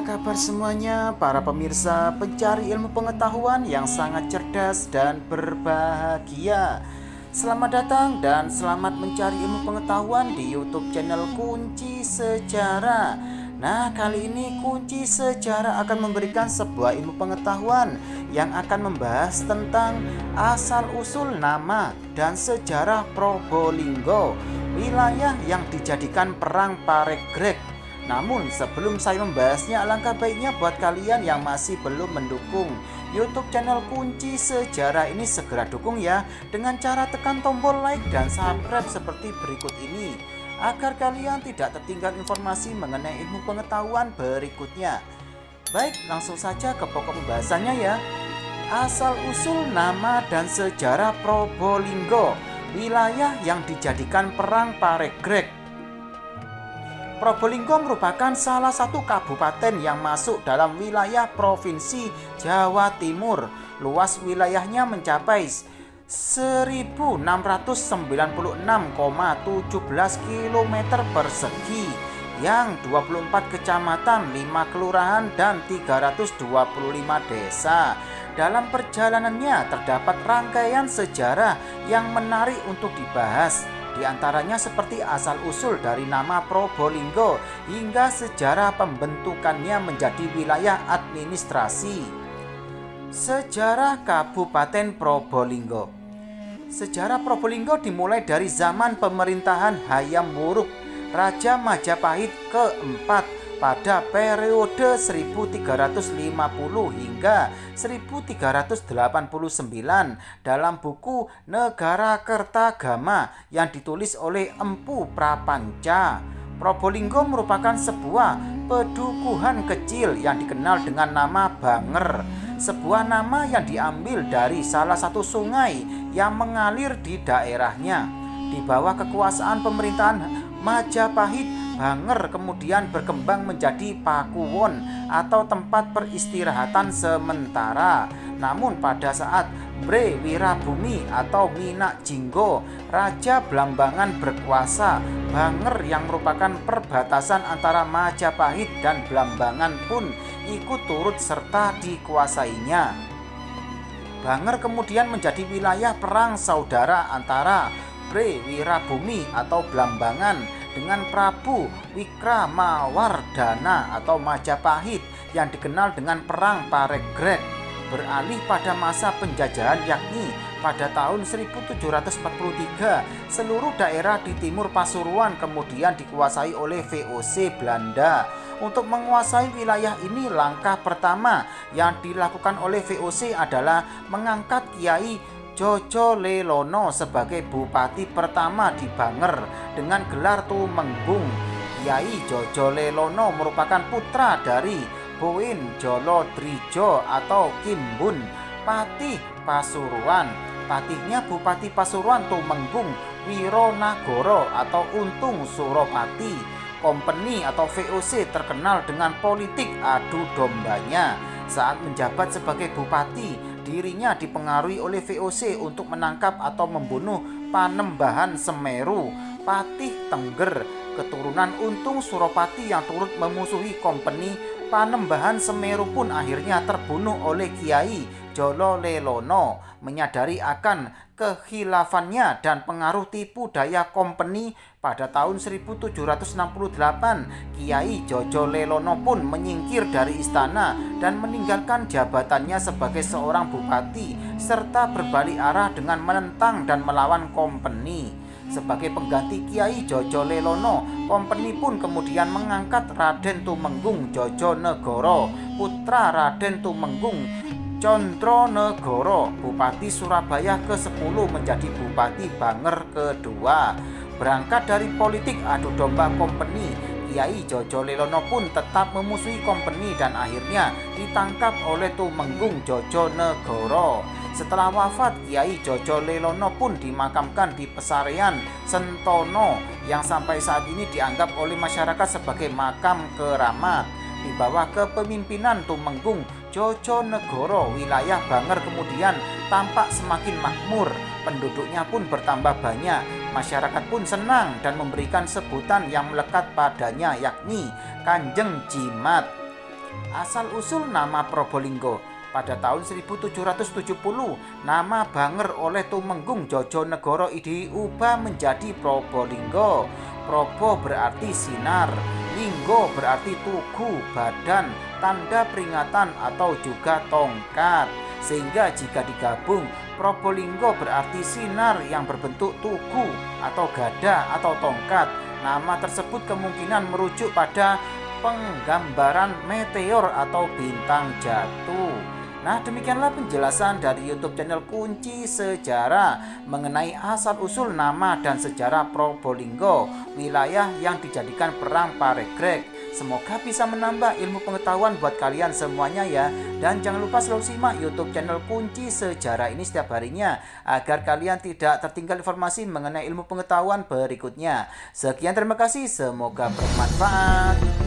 kabar semuanya para pemirsa pencari ilmu pengetahuan yang sangat cerdas dan berbahagia. Selamat datang dan selamat mencari ilmu pengetahuan di YouTube channel Kunci Sejarah. Nah, kali ini Kunci Sejarah akan memberikan sebuah ilmu pengetahuan yang akan membahas tentang asal-usul nama dan sejarah Probolinggo, wilayah yang dijadikan perang Paregreg. Namun sebelum saya membahasnya, alangkah baiknya buat kalian yang masih belum mendukung YouTube channel Kunci Sejarah ini, segera dukung ya dengan cara tekan tombol like dan subscribe seperti berikut ini, agar kalian tidak tertinggal informasi mengenai ilmu pengetahuan berikutnya. Baik, langsung saja ke pokok pembahasannya ya. Asal-usul nama dan sejarah Probolinggo, wilayah yang dijadikan perang Paregreg. Probolinggo merupakan salah satu kabupaten yang masuk dalam wilayah Provinsi Jawa Timur. Luas wilayahnya mencapai 1696,17 km persegi yang 24 kecamatan, 5 kelurahan dan 325 desa. Dalam perjalanannya terdapat rangkaian sejarah yang menarik untuk dibahas. Di antaranya seperti asal-usul dari nama Probolinggo hingga sejarah pembentukannya menjadi wilayah administrasi. Sejarah Kabupaten Probolinggo. Sejarah Probolinggo dimulai dari zaman pemerintahan Hayam Wuruk, Raja Majapahit keempat pada periode 1350 hingga 1389 dalam buku Negara Kertagama yang ditulis oleh Empu Prapanca. Probolinggo merupakan sebuah pedukuhan kecil yang dikenal dengan nama Banger, sebuah nama yang diambil dari salah satu sungai yang mengalir di daerahnya. Di bawah kekuasaan pemerintahan Majapahit, Banger kemudian berkembang menjadi pakuwon atau tempat peristirahatan sementara. Namun pada saat Bre Wirabumi atau Minak Jinggo, Raja Blambangan berkuasa, Banger yang merupakan perbatasan antara Majapahit dan Blambangan pun ikut turut serta dikuasainya. Banger kemudian menjadi wilayah perang saudara antara Bre Wirabumi atau Blambangan dengan Prabu Wikramawardhana atau Majapahit yang dikenal dengan Perang Paregreg. Beralih pada masa penjajahan yakni pada tahun 1743, seluruh daerah di timur Pasuruan kemudian dikuasai oleh VOC Belanda. Untuk menguasai wilayah ini, langkah pertama yang dilakukan oleh VOC adalah mengangkat Kiai Jojo Lelono sebagai bupati pertama di Banger dengan gelar Tumenggung. Kiai Jojo Lelono merupakan putra dari Boin Jolo Drijo atau Kimbun, Patih Pasuruan. Patihnya Bupati Pasuruan Tumenggung Wironagoro atau Untung Suropati. Kompeni atau VOC terkenal dengan politik adu dombanya. Saat menjabat sebagai bupati, dirinya dipengaruhi oleh VOC untuk menangkap atau membunuh Panembahan Semeru, Patih Tengger, keturunan Untung Suropati yang turut memusuhi kompeni Panembahan Semeru pun akhirnya terbunuh oleh Kiai Jolo Lelono. Menyadari akan kekhilafannya dan pengaruh tipu daya kompeni, pada tahun 1768 Kiai Jojo Lelono pun menyingkir dari istana dan meninggalkan jabatannya sebagai seorang bupati serta berbalik arah dengan menentang dan melawan kompeni. Sebagai pengganti Kiai Jojo Lelono, kompeni pun kemudian mengangkat Raden Tumenggung Jojonegoro, putra Raden Tumenggung Condronegoro, Bupati Surabaya ke-10 menjadi Bupati Banger kedua. Berangkat dari politik adu domba kompeni, Kiai Jojo Lelono pun tetap memusuhi kompeni dan akhirnya ditangkap oleh Tumenggung Jojonegoro. Setelah wafat, Kiai Jojo Lelono pun dimakamkan di Pesarean Sentono yang sampai saat ini dianggap oleh masyarakat sebagai makam keramat. Di bawah kepemimpinan Tumenggung Jojonegoro, wilayah Banger kemudian tampak semakin makmur, penduduknya pun bertambah banyak, masyarakat pun senang dan memberikan sebutan yang melekat padanya yakni Kanjeng Jimat. Asal-usul nama Probolinggo. Pada tahun 1770, nama Banger oleh Tumenggung Jojonegoro diubah menjadi Probolinggo. Probo berarti sinar, linggo berarti tugu, badan, tanda peringatan atau juga tongkat. Sehingga jika digabung, Probolinggo berarti sinar yang berbentuk tugu atau gada atau tongkat. Nama tersebut kemungkinan merujuk pada penggambaran meteor atau bintang jatuh. Nah, demikianlah penjelasan dari YouTube channel Kunci Sejarah mengenai asal-usul nama dan sejarah Probolinggo, wilayah yang dijadikan perang Paregreg. Semoga bisa menambah ilmu pengetahuan buat kalian semuanya ya. Dan jangan lupa selalu simak YouTube channel Kunci Sejarah ini setiap harinya agar kalian tidak tertinggal informasi mengenai ilmu pengetahuan berikutnya. Sekian, terima kasih, semoga bermanfaat.